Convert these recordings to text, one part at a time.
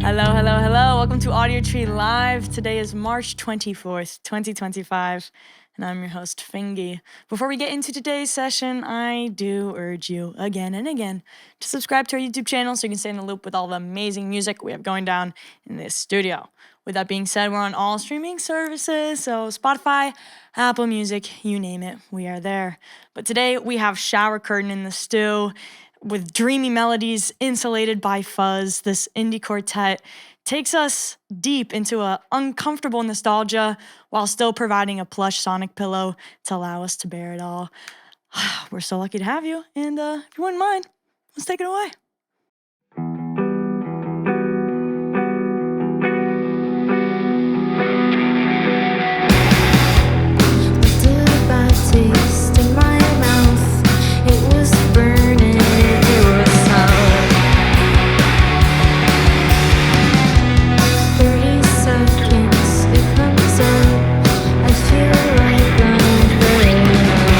Hello, hello, hello. Welcome to Audiotree Live. Today is March 24th, 2025, and I'm your host, FINGY. Before we get into today's session, I do urge you again and again to subscribe to our YouTube channel so you can stay in the loop with all the amazing music we have going down in this studio. With that being said, we're on all streaming services, so Spotify, Apple Music, you name it, we are there. But today we have Shower Curtain in the stew with dreamy melodies insulated by fuzz. This indie quartet takes us deep into a uncomfortable nostalgia while still providing a plush sonic pillow to allow us to bear it all. We're so lucky to have you, and if you wouldn't mind, let's take it away. Taste in my mouth, it was burning, it was hot. 30 seconds, it comes up, I feel like I'm burning up.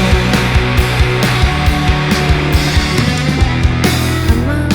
I'm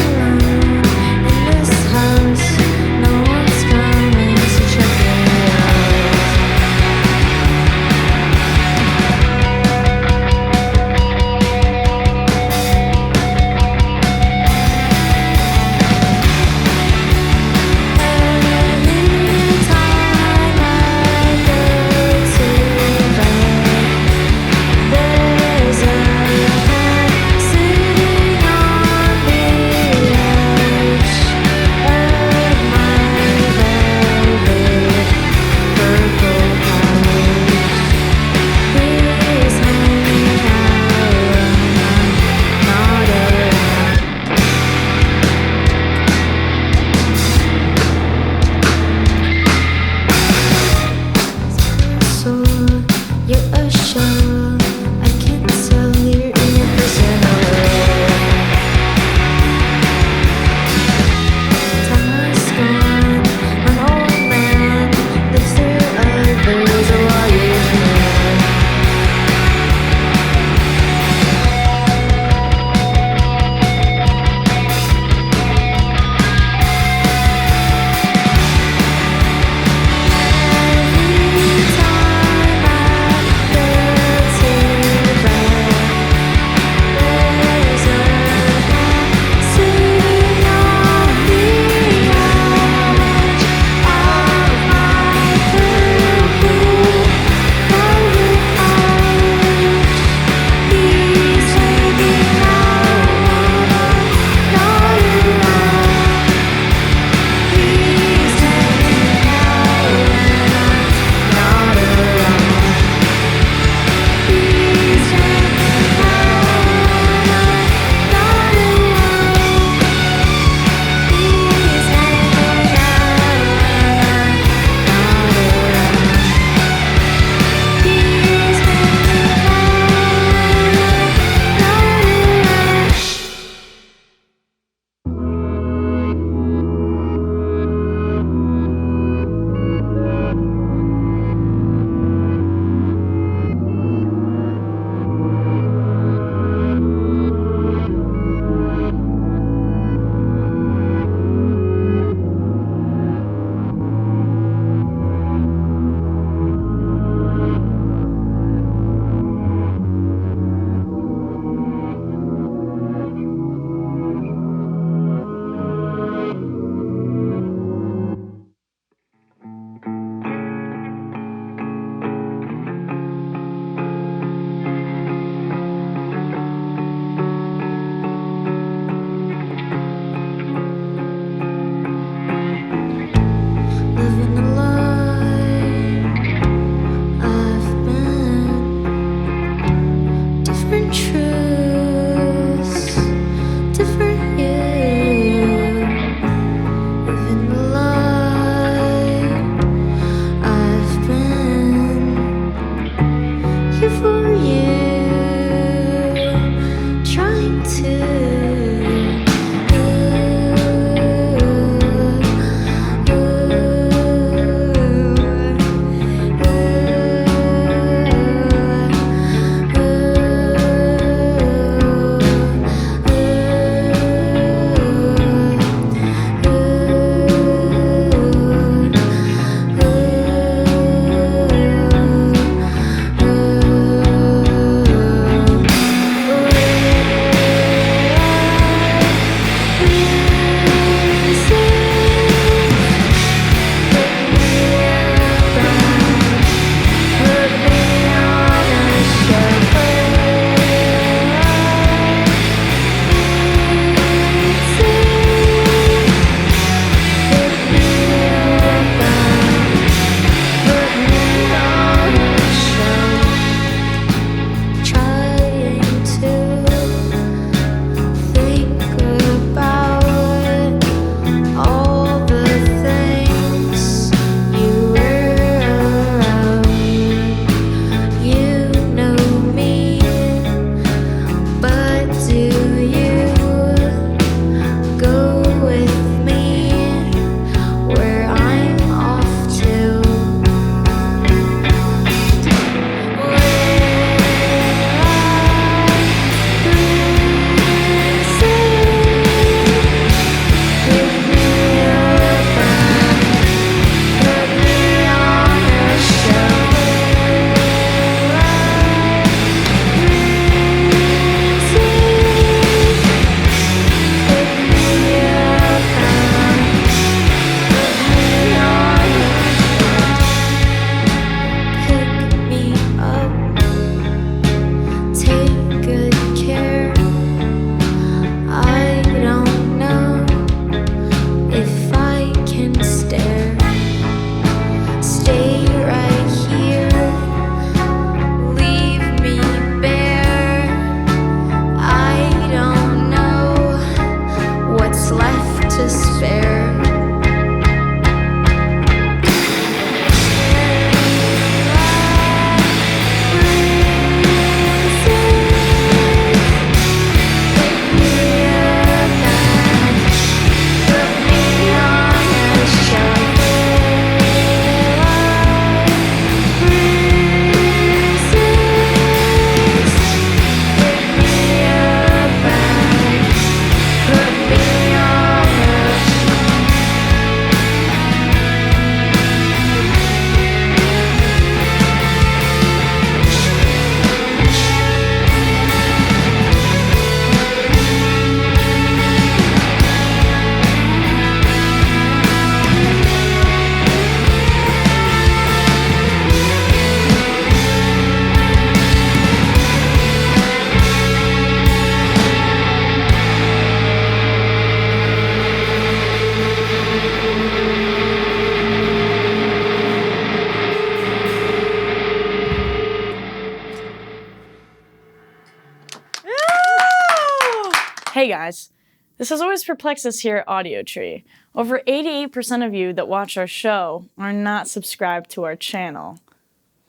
Hey guys, this has always perplexed us here at Audiotree. Over 88% of you that watch our show are not subscribed to our channel.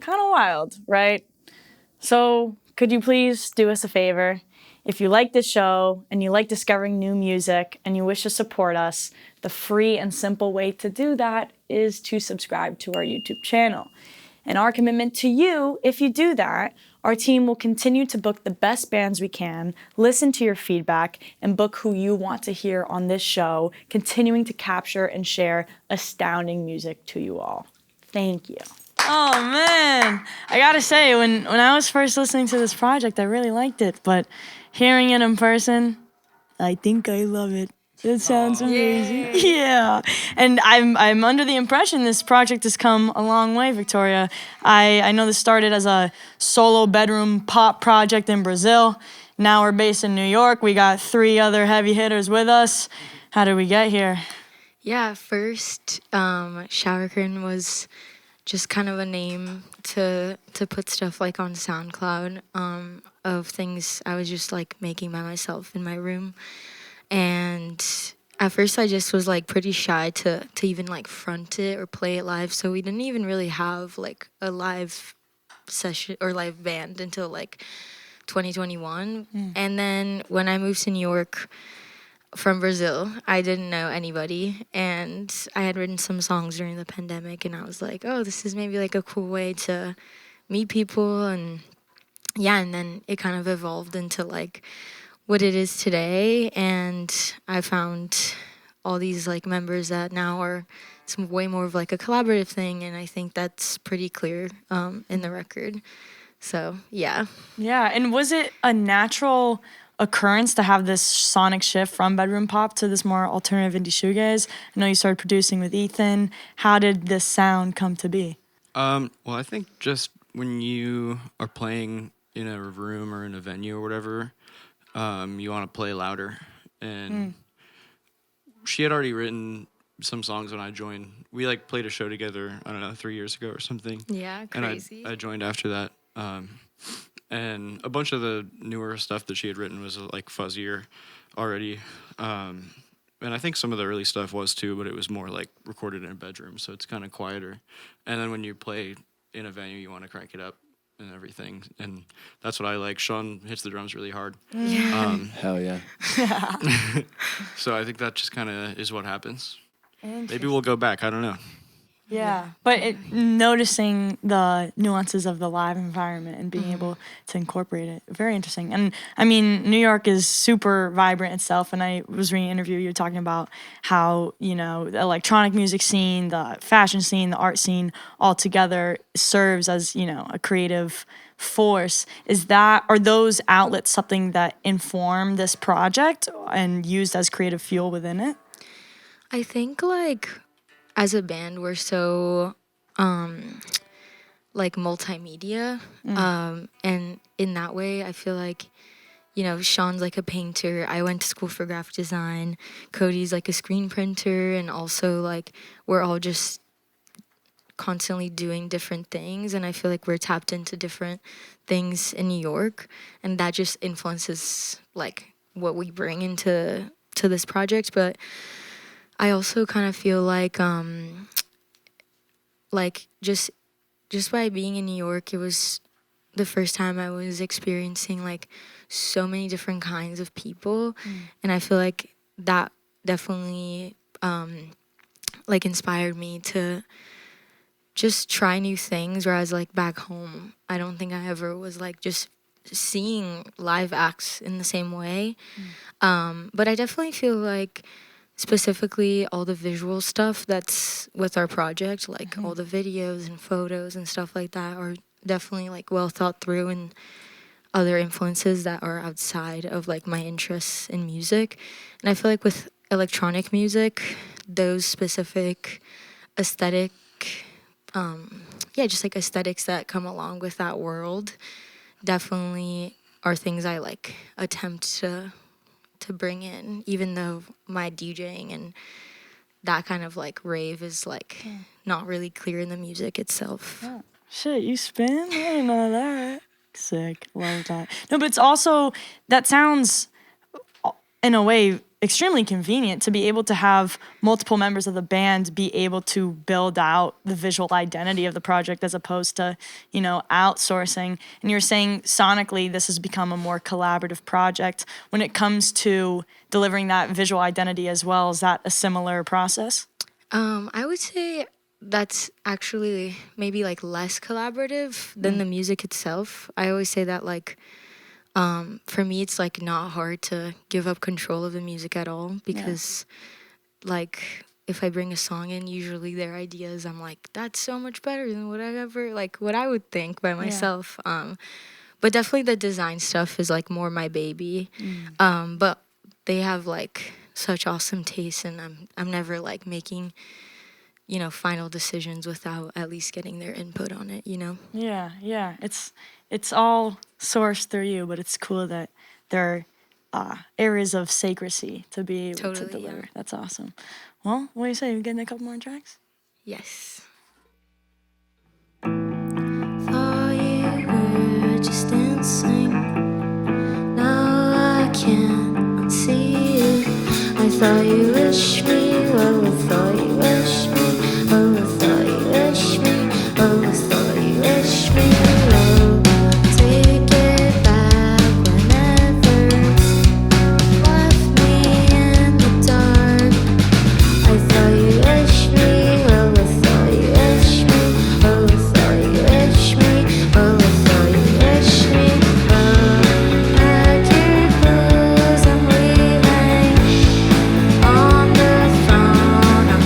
Kind of wild, right? So, could you please do us a favor? If you like this show and you like discovering new music and you wish to support us, the free and simple way to do that is to subscribe to our YouTube channel. And our commitment to you, if you do that, our team will continue to book the best bands we can, listen to your feedback, and book who you want to hear on this show, continuing to capture and share astounding music to you all. Thank you. Oh man, I gotta say, when I was first listening to this project, I really liked it, but hearing it in person, I think I love it. It sounds amazing. Yeah. And I'm under the impression this project has come a long way, Victoria. I know this started as a solo bedroom pop project in Brazil. Now we're based in New York. We got 3 other heavy hitters with us. How did we get here? Yeah, first, Shower Curtain was just kind of a name to put stuff like on SoundCloud of things I was just like making by myself in my room. And at first I just was like pretty shy to even like front it or play it live. So we didn't even really have like a live session or live band until like 2021. And then when I moved to New York from Brazil, I didn't know anybody, and I had written some songs during the pandemic, and I was like, oh, this is maybe like a cool way to meet people. And yeah, and then it kind of evolved into like what it is today, and I found all these like members that now are some way more of like a collaborative thing, and I think that's pretty clear in the record. So yeah. Yeah, and was it a natural occurrence to have this sonic shift from bedroom pop to this more alternative indie shoegaze? I know you started producing with Ethan. How did this sound come to be? Well, I think just when you are playing in a room or in a venue or whatever, you want to play louder. And she had already written some songs when I joined. We like played a show together, I don't know, 3 years ago or something. Yeah, crazy. And I joined after that. And a bunch of the newer stuff that she had written was like fuzzier already. And I think some of the early stuff was too, but it was more like recorded in a bedroom, so it's kind of quieter. And then when you play in a venue, you want to crank it up and everything. And that's what I like. Sean hits the drums really hard. Hell yeah. So I think that just kind of is what happens. Maybe Interesting. we'll go back. I don't know. Yeah, but noticing the nuances of the live environment and being able to incorporate it, very interesting. And I mean, New York is super vibrant itself. And I was reading an interview, you were talking about how, you know, the electronic music scene, the fashion scene, the art scene all together serves as, you know, a creative force. Are those outlets something that inform this project and used as creative fuel within it? I think like as a band we're so like multimedia, and in that way I feel like, you know, Sean's like a painter, I went to school for graphic design, Cody's like a screen printer, and also like we're all just constantly doing different things, and I feel like we're tapped into different things in New York, and that just influences like what we bring into this project. But I also kind of feel like just by being in New York, it was the first time I was experiencing like so many different kinds of people, and I feel like that definitely like inspired me to just try new things. Whereas like back home, I don't think I ever was like just seeing live acts in the same way. But I definitely feel like specifically all the visual stuff that's with our project, like all the videos and photos and stuff like that, are definitely like well thought through, and other influences that are outside of like my interests in music. And I feel like with electronic music, those specific aesthetic just like aesthetics that come along with that world definitely are things I like attempt to bring in, even though my DJing and that kind of like rave is like not really clear in the music itself. Oh, shit, you spin? I didn't know that. Sick. Love that. No, but it's also, that sounds in a way, extremely convenient to be able to have multiple members of the band be able to build out the visual identity of the project as opposed to, outsourcing. And you're saying sonically this has become a more collaborative project. When it comes to delivering that visual identity as well, is that a similar process? I would say that's actually maybe like less collaborative than the music itself. I always say that like for me it's like not hard to give up control of the music at all because like if I bring a song in, usually their ideas I'm like that's so much better than what I would think by myself. But definitely the design stuff is like more my baby. But they have like such awesome taste, and I'm never like making final decisions without at least getting their input on it. Yeah. It's all sourced through you, but it's cool that there are areas of secrecy to be able to deliver. Yeah. That's awesome. Well, what do you say? We getting a couple more tracks? Yes. Thought you were just dancing. Now I can't unsee you. I thought you wished me. Oh, I thought you wished me. Oh, I thought you wished me. Oh, I thought you wished me. Oh, take it back whenever left me in the dark. I thought you wished me. Oh, I thought you wished me. Oh, I thought you wished me. Oh, I thought you wished me. Oh, pack your clothes, I'm leaving. On the phone, I'm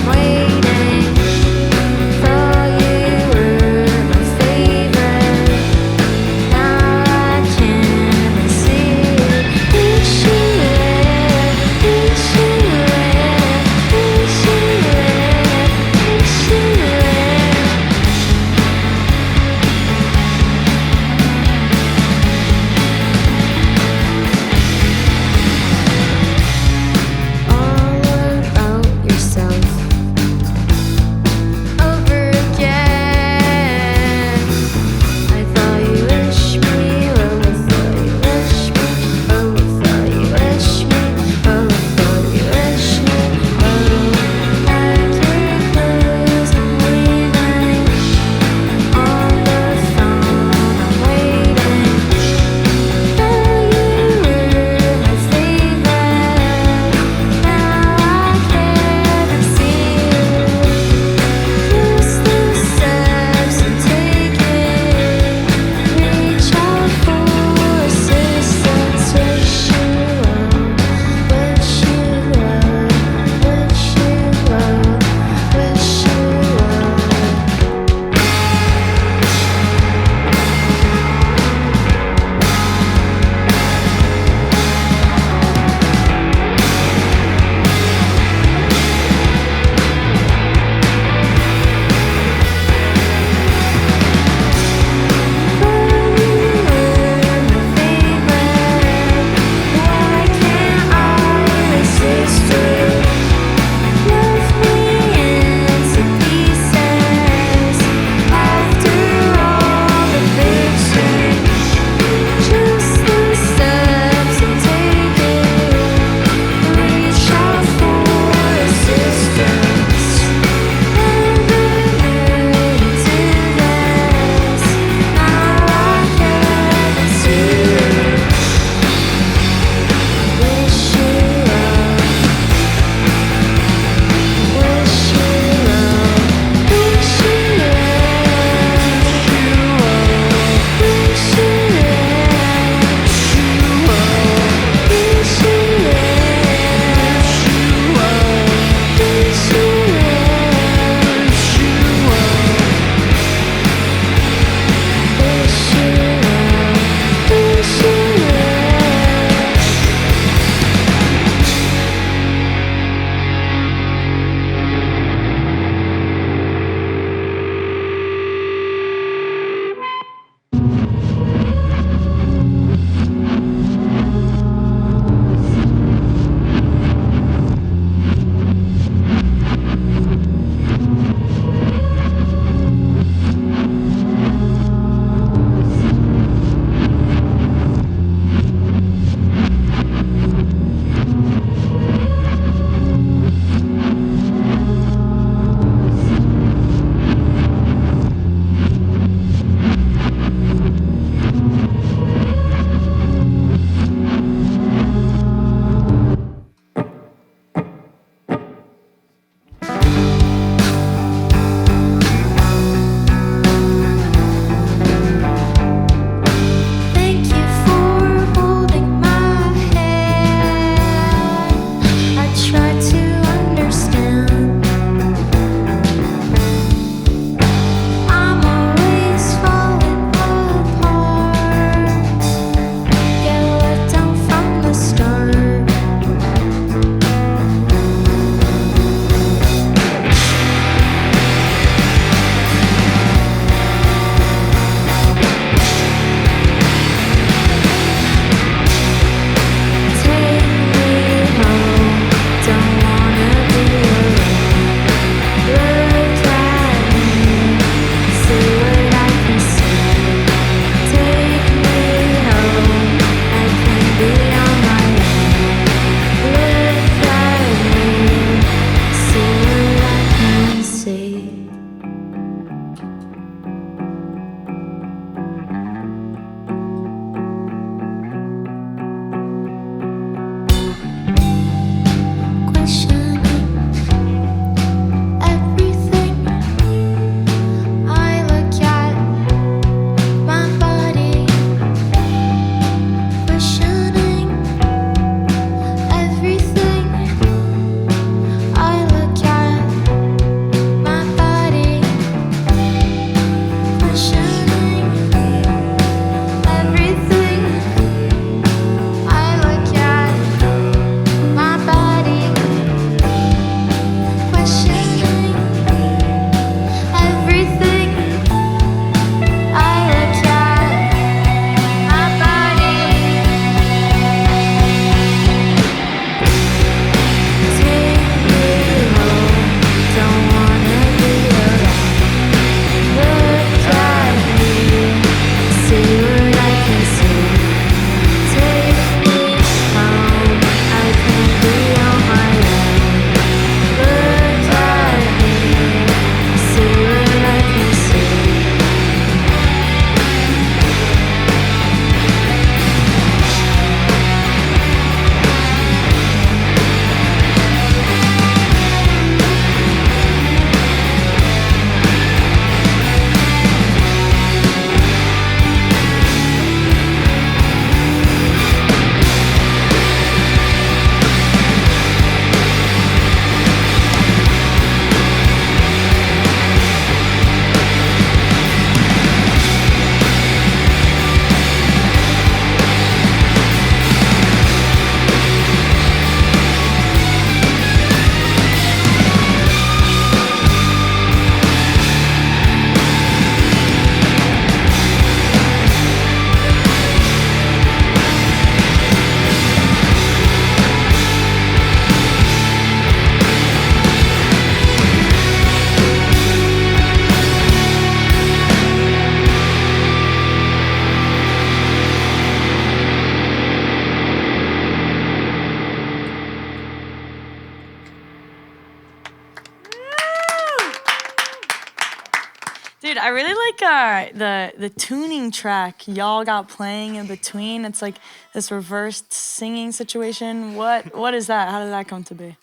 I really like the tuning track y'all got playing in between. It's like this reversed singing situation. What is that? How did that come to be?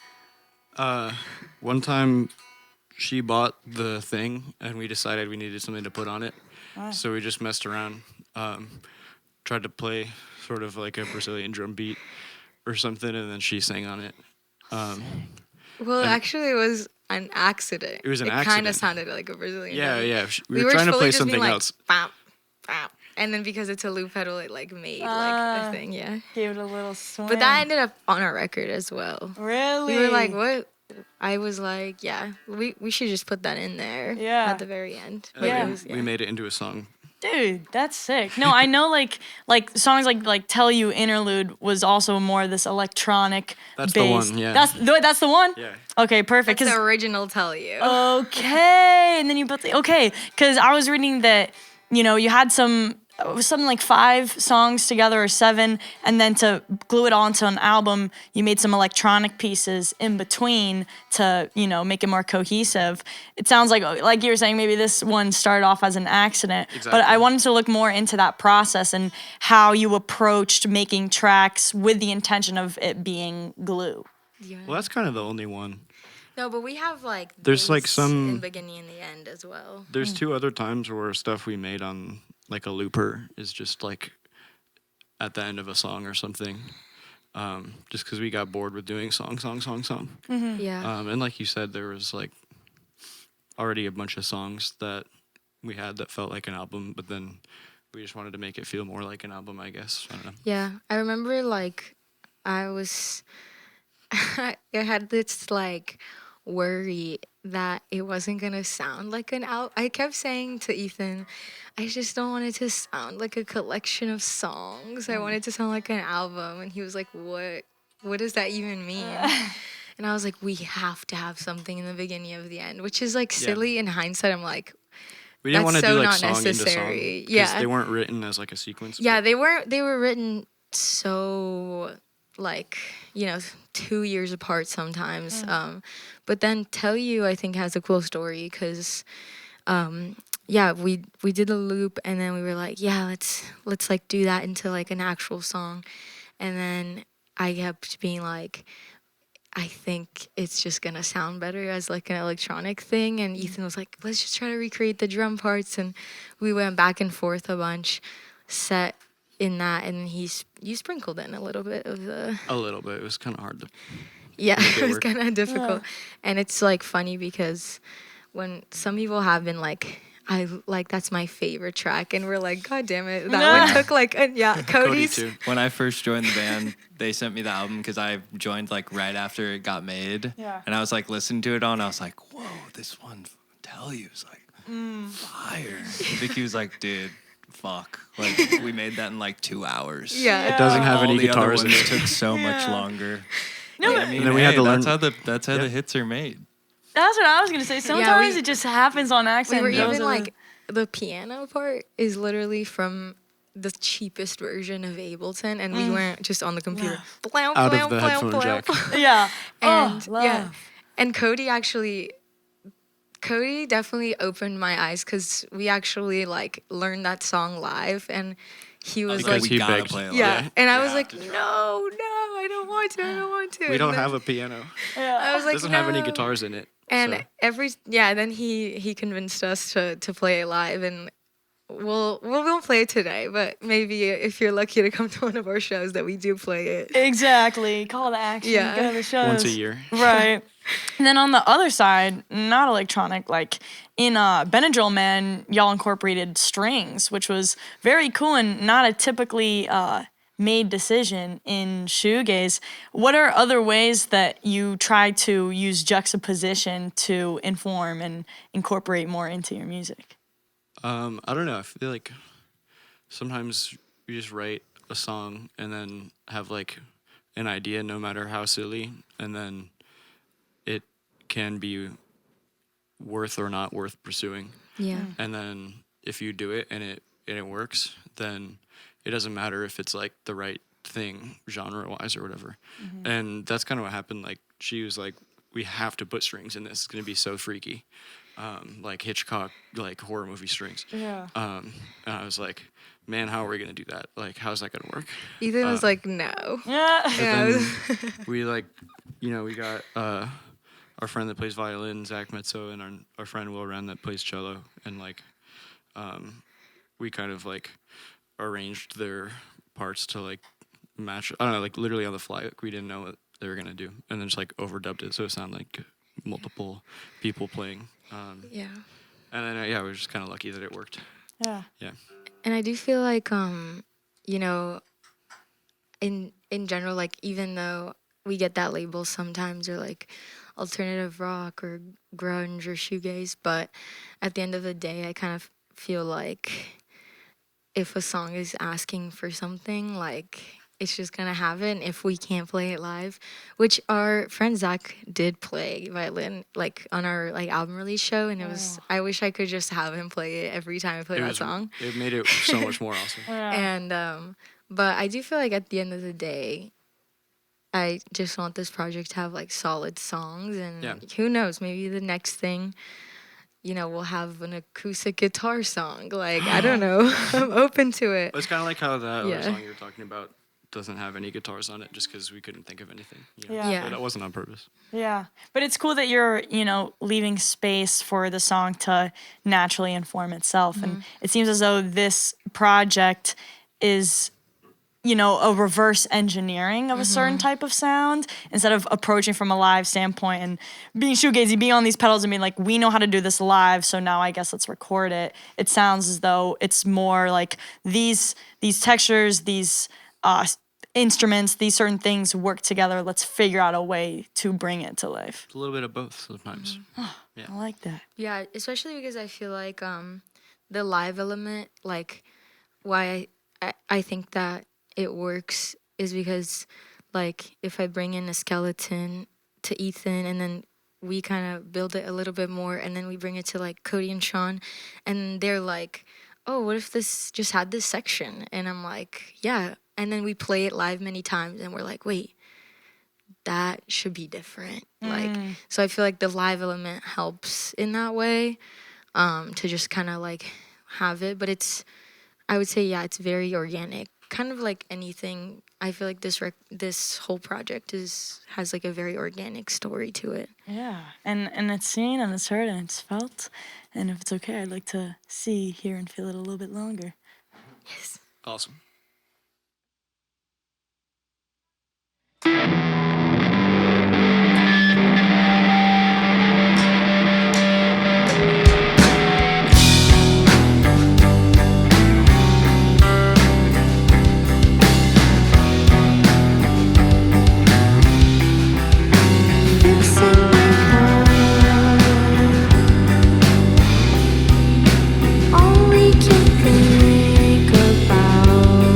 One time she bought the thing and we decided we needed something to put on it. Wow. So we just messed around, tried to play sort of like a Brazilian drum beat or something, and then she sang on it. Well, actually, it was an accident. It was an It kind accident. of sounded like a Brazilian. Yeah, drum. yeah. We We were trying to fully play just being something like, else. Bam, bam. And then because it's a loop pedal, it like made like a thing, yeah. Gave it a little swing. But that ended up on our record as well. Really? We were like, what? I was like, yeah, we should just put that in there Yeah. at the very end. And Yeah. It was, we made it into a song. Dude, that's sick. No, I know like songs like "Tell You" Interlude was also more this electronic. That's the based. one, yeah. That's the one. Yeah. Okay, perfect. That's 'cause- the original Tell You. okay, and then you built the okay, because I was reading that you had something like 5 songs together or 7, and then to glue it all into an album, you made some electronic pieces in between to make it more cohesive. It sounds like you were saying maybe this one started off as an accident, but Exactly. I wanted to look more into that process and how you approached making tracks with the intention of it being glue. Yeah. Well, that's kind of the only one. No, but we have like There's, like, bass some- in the beginning and the end as well. There's 2 other times where stuff we made on like a looper is just like at the end of a song or something. Just because we got bored with doing song. Yeah. And like you said, there was like already a bunch of songs that we had that felt like an album, but then we just wanted to make it feel more like an album, I guess. I don't know. Yeah, I remember like I was I had this like worry that it wasn't gonna sound like an album. I kept saying to Ethan, I just don't want it to sound like a collection of songs. I want it to sound like an album. And he was like, what does that even mean? And I was like, we have to have something in the beginning of the end, which is like silly in hindsight. I'm like, We didn't want That's to do so like not song into song. necessary. 'Cause Yeah. they weren't written as like a sequence. yeah, they were written so like 2 years apart sometimes. But then Tell You, I think, has a cool story because we did a loop and then we were like, yeah, let's like do that into like an actual song. And then I kept being like, I think it's just gonna sound better as like an electronic thing. And Ethan was like, let's just try to recreate the drum parts. And we went back and forth a bunch, set in that, and you sprinkled in a little bit of the. A little bit. It was kind of hard to. Yeah, Make it it was work. kind of difficult. And it's like funny because when some people have been like, I like that's my favorite track, and we're like, God damn it, that one took like Cody Cody's. too. When I first joined the band, they sent me the album because I joined like right after it got made. Yeah. And I was like listening to it all, and I was like, whoa, this one, Tell You, is like fire. Vicky was like, dude, fuck. Like, we made that in like 2 hours. Yeah. It doesn't have All any the other guitars in ones it. took so much longer. No, But but I mean, And then we had to learn- that's how the hits are made. that's what I was gonna say. Sometimes we- it just happens on We accident. were Those even are the- like the piano part is literally from the cheapest version of Ableton, and we weren't just on the computer. Blam, Out of blam, the blam, headphone blam. jack. yeah. And oh, yeah, love. and Cody definitely opened my eyes because we actually like learned that song live, and he was Because like, he gotta begged. play it live. yeah, and I was Yeah. like, no, I don't want to, I don't want to. We don't And then have a piano. I was It like, doesn't have any "No." guitars in it. And so. then he convinced us to play it live, and we won't play it today, but maybe if you're lucky to come to one of our shows that we do play it. Exactly. Call to action. Yeah. Go to the shows. Once a year. Right. And then on the other side, not electronic, like in Benadryl Man, y'all incorporated strings, which was very cool and not a typically made decision in shoegaze. What are other ways that you try to use juxtaposition to inform and incorporate more into your music? I don't know. I feel like sometimes you just write a song and then have like an idea, no matter how silly, and then it can be worth or not worth pursuing. Yeah. And then if you do it and it works, then it doesn't matter if it's like the right thing genre wise or whatever. And that's kind of what happened. Like she was like, we have to put strings in this. It's gonna be so freaky. like Hitchcock, like horror movie strings. Yeah. And I was like, man, how are we gonna do that? Like, how's that gonna work? Ethan was like, no. Yeah. Yeah, Then we like, we got our friend that plays violin, Zach Mezzo, and our friend Will Wren that plays cello, and like, we kind of like arranged their parts to like match. I don't know, like literally on the fly. Like, we didn't know what they were gonna do, and then just like overdubbed it so it sounded like multiple people playing. yeah. And then we were just kind of lucky that it worked. Yeah. Yeah. And I do feel like, you know, in general, like even though we get that label sometimes, or like alternative rock or grunge or shoegaze, but at the end of the day, I kind of feel like if a song is asking for something, like it's just gonna have it. And if we can't play it live, which our friend Zach did play violin like on our like album release show, and it was, I wish I could just have him play it every time I play that song. It made it so much more awesome. And but I do feel like at the end of the day, I just want this project to have like solid songs, and who knows, maybe the next thing, we'll have an acoustic guitar song. Like, I don't know. I'm open to it. It's kind of like how that other song you were talking about doesn't have any guitars on it just because we couldn't think of anything. Yeah. But that wasn't on purpose. Yeah. But it's cool that you're, leaving space for the song to naturally inform itself. And it seems as though this project is, a reverse engineering of a certain type of sound instead of approaching from a live standpoint and being shoegazy, being on these pedals and being like, we know how to do this live, so now I guess let's record it. It sounds as though it's more like these textures, these instruments, these certain things work together. Let's figure out a way to bring it to life. It's a little bit of both sometimes. I like that. Yeah, especially because I feel like the live element, like why I think that it works is because, like, if I bring in a skeleton to Ethan and then we kind of build it a little bit more and then we bring it to like Cody and Sean and they're like, oh, what if this just had this section? And I'm like, yeah. And then we play it live many times and we're like, wait, that should be different. Like, so I feel like the live element helps in that way, to just kind of like have it. But I would say, it's very organic. Kind of like anything, I feel like this whole project has like a very organic story to it. Yeah, and it's seen and it's heard and it's felt, and if it's okay, I'd like to see, hear, and feel it a little bit longer. Yes. Awesome. All we can think about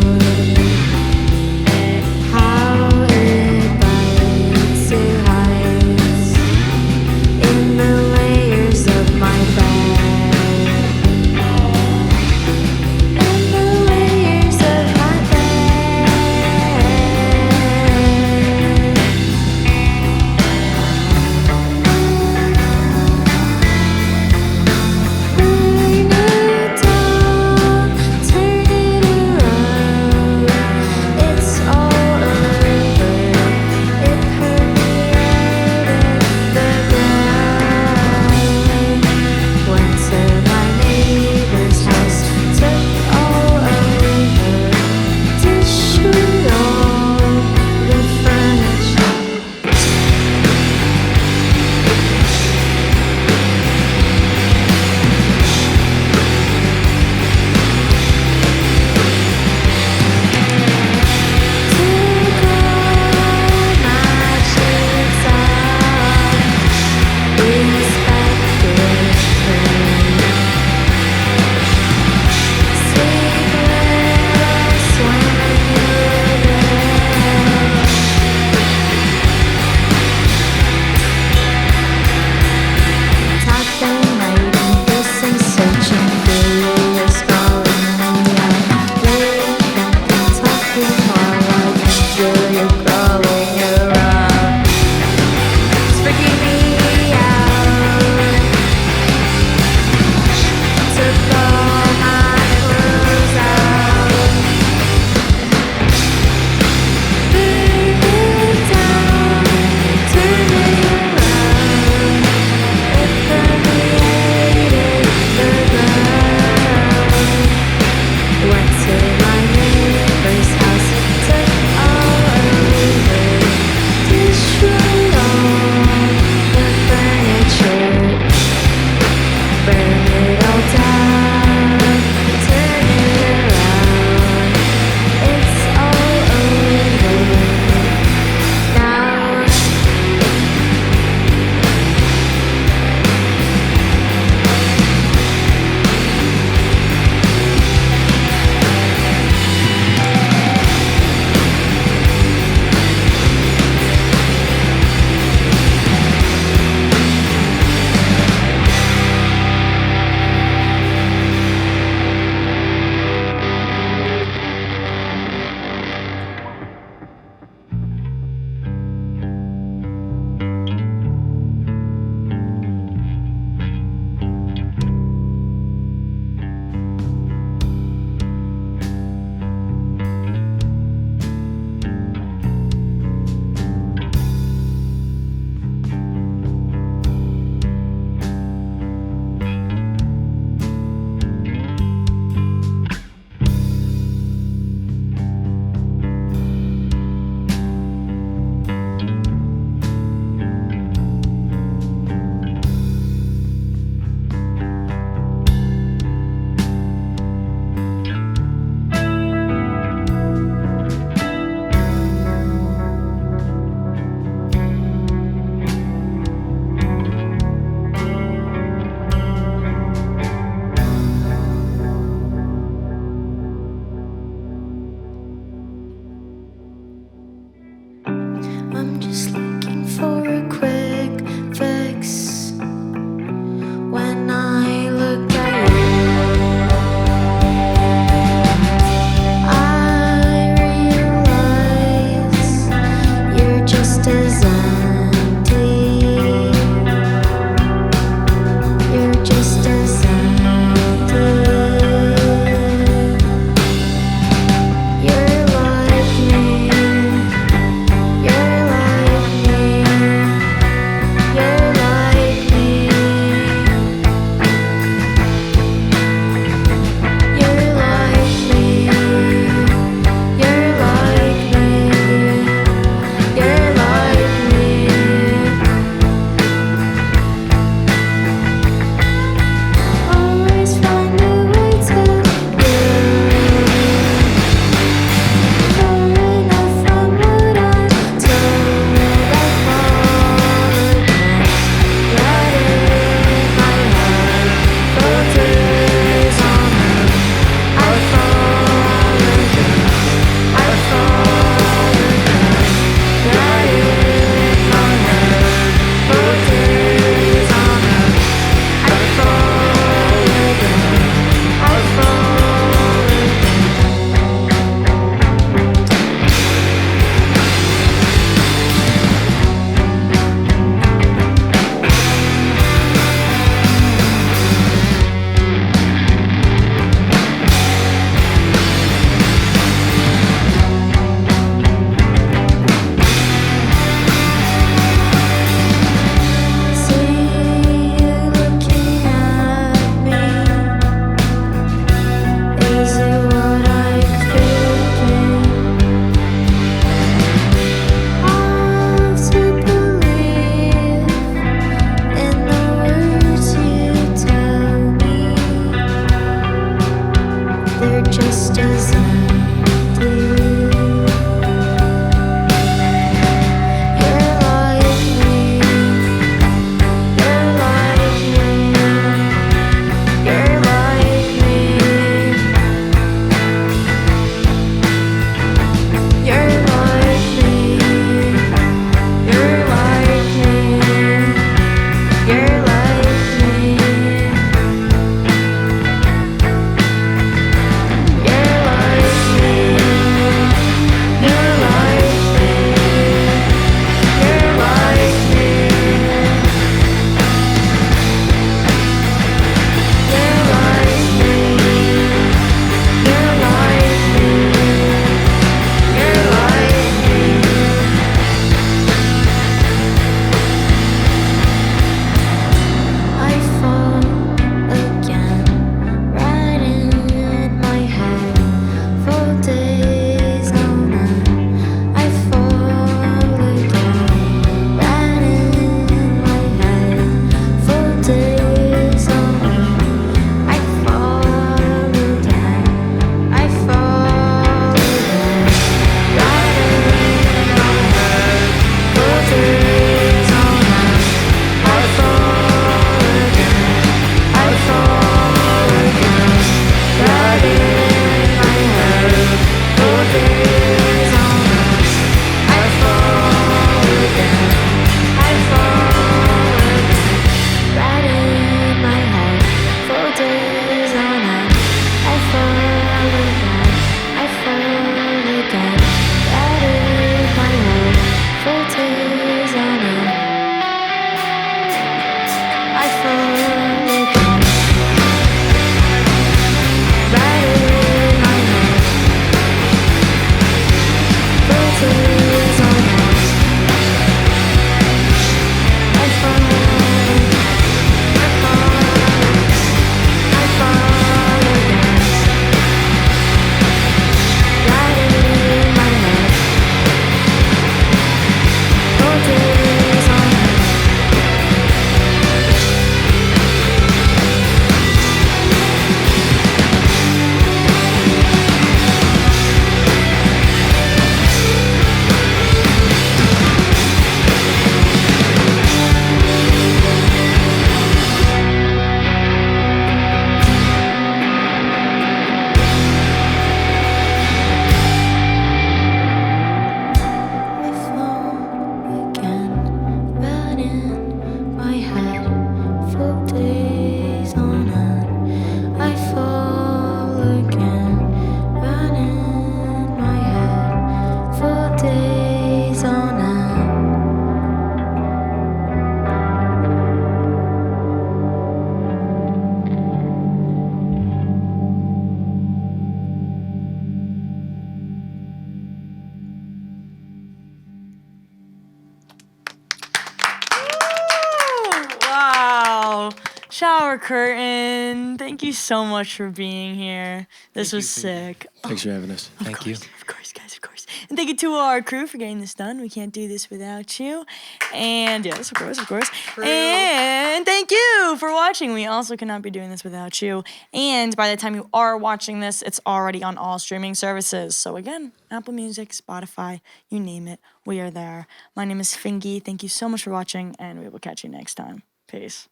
Shower curtain. Thank you so much for being here. This was sick. Thanks for having us. Thank you. Of course, guys, of course. And thank you to our crew for getting this done. We can't do this without you. And yes, of course, of course. And thank you for watching. We also cannot be doing this without you. And by the time you are watching this, it's already on all streaming services. So again, Apple Music, Spotify, you name it, we are there. My name is Fingy. Thank you so much for watching, and we will catch you next time. Peace.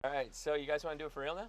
All right, so you guys want to do it for real now?